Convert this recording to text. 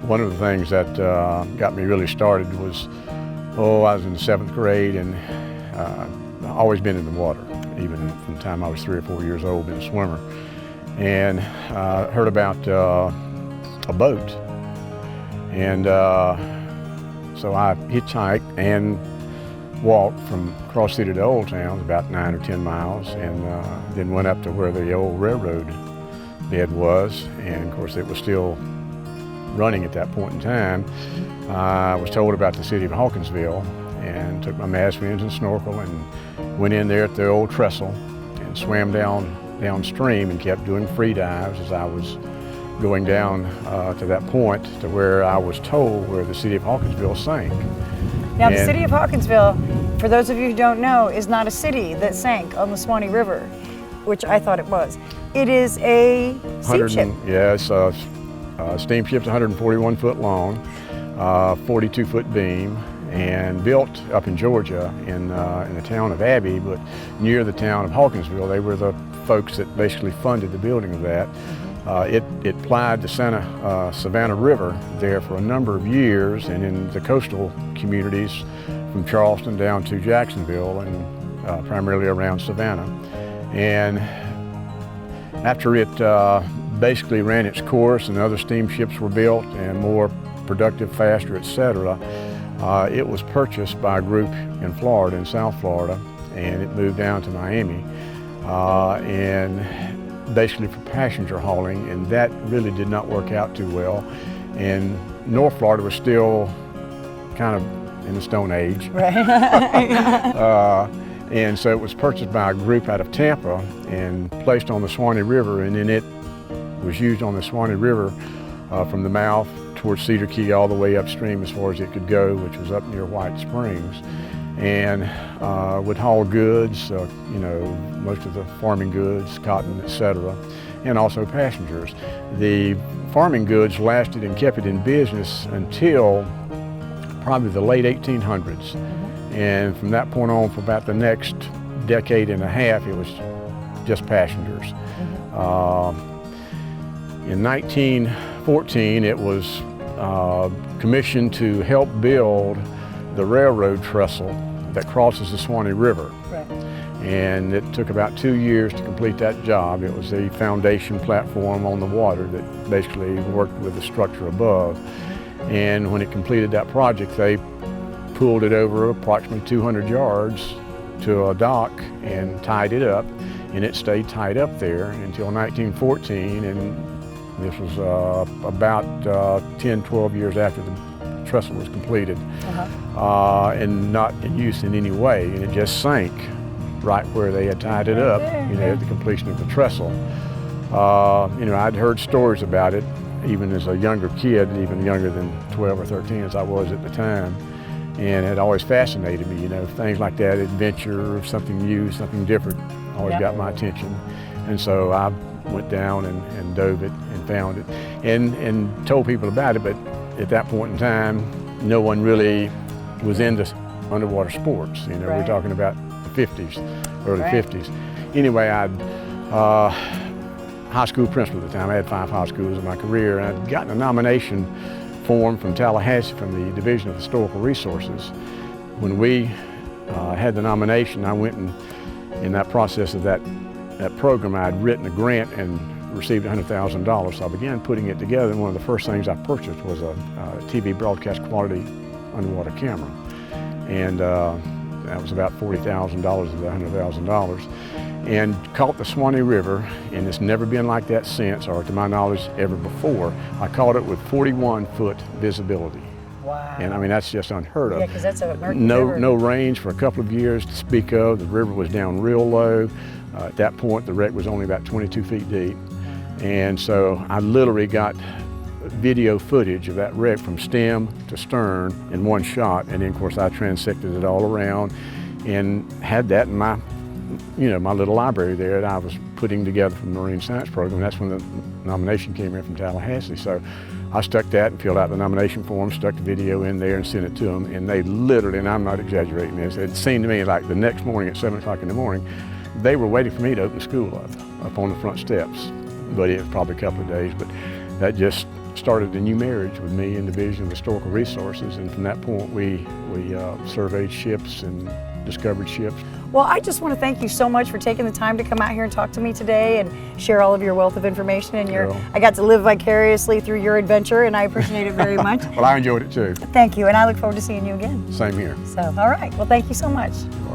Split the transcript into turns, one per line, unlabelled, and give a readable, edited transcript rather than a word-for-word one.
One of the things that got me really started was, I was in the 7th grade, and I've always been in the water, even from the time I was 3 or 4 years old, been a swimmer. And heard about a boat. And so I hitchhiked and walked from Cross City to Old Town, about 9 or 10 miles, and then went up to where the old railroad bed was. And of course it was still running at that point in time. I was told about the city of Hawkinsville and took my mast fins and snorkel and went in there at the old trestle and swam downstream and kept doing free dives as I was going down to that point to where I was told where the city of Hawkinsville sank.
Now the city of Hawkinsville, for those of you who don't know, is not a city that sank on the Suwannee River, which I thought it was. It is a steamship.
Yeah, it's a steamship's 141 foot long, 42 foot beam, and built up in Georgia in the town of Abbey, but near the town of Hawkinsville. They were the folks that basically funded the building of that. It plied the Suwannee River there for a number of years, and in the coastal communities from Charleston down to Jacksonville and primarily around Savannah. And after it basically ran its course and other steamships were built and more productive, faster, etc., it was purchased by a group in Florida, in South Florida, and it moved down to Miami. And basically for passenger hauling, and that really did not work out too well. And North Florida was still kind of in the Stone Age.
Right.
And so it was purchased by a group out of Tampa and placed on the Suwannee River, and then it was used on the Suwannee River from the mouth towards Cedar Key all the way upstream as far as it could go, which was up near White Springs, and would haul goods, most of the farming goods, cotton, etc., and also passengers. The farming goods lasted and kept it in business until probably the late 1800s. And from that point on, for about the next decade and a half, it was just passengers. In 1914, it was commissioned to help build the railroad trestle that crosses the Suwannee River.
Right.
And it took about 2 years to complete that job. It was the foundation platform on the water that basically worked with the structure above. And when it completed that project, they pulled it over approximately 200 yards to a dock and tied it up, and it stayed tied up there until 1914, and this was about 10, 12 years after the trestle was completed, and not in use in any way, and it just sank right where they had tied it up, at the completion of the trestle. I'd heard stories about it even as a younger kid, even younger than 12 or 13 as I was at the time, and it always fascinated me, things like that, adventure, something new, something different, always got my attention. And so I went down and dove it and found it and told people about it, but at that point in time, no one really was into underwater sports. We're talking about the 50s, early 50s. Anyway, I'd high school principal at the time. I had 5 high schools in my career, and I'd gotten a nomination form from Tallahassee from the Division of Historical Resources. When we had the nomination, I went and in that process of that program, I had written a grant and received $100,000. So I began putting it together, and one of the first things I purchased was a TV broadcast quality underwater camera. And that was about $40,000 of the $100,000. And caught the Suwannee River, and it's never been like that since, or to my knowledge, ever before. I caught it with 41-foot visibility.
Wow.
And I mean, that's just unheard of.
Yeah, because that's a murky
river. No
river.
range for a couple of years to speak of. The river was down real low. At that point, the wreck was only about 22 feet deep. And so I literally got video footage of that wreck from stem to stern in one shot. And then, of course, I transected it all around and had that in my my little library there that I was putting together from the Marine Science program. That's when the nomination came in from Tallahassee. So I stuck that and filled out the nomination form, stuck the video in there and sent it to them. And they literally, and I'm not exaggerating this, it seemed to me like the next morning at 7 o'clock in the morning, they were waiting for me to open school up on the front steps. But it was probably a couple of days, but that just started a new marriage with me in the Division of Historical Resources, and from that point we surveyed ships and discovered ships.
Well, I just want to thank you so much for taking the time to come out here and talk to me today and share all of your wealth of information. And I got to live vicariously through your adventure, and I appreciate it very much.
Well, I enjoyed it too.
Thank you, and I look forward to seeing you again.
Same here.
So, all right. Well, thank you so much.
All right.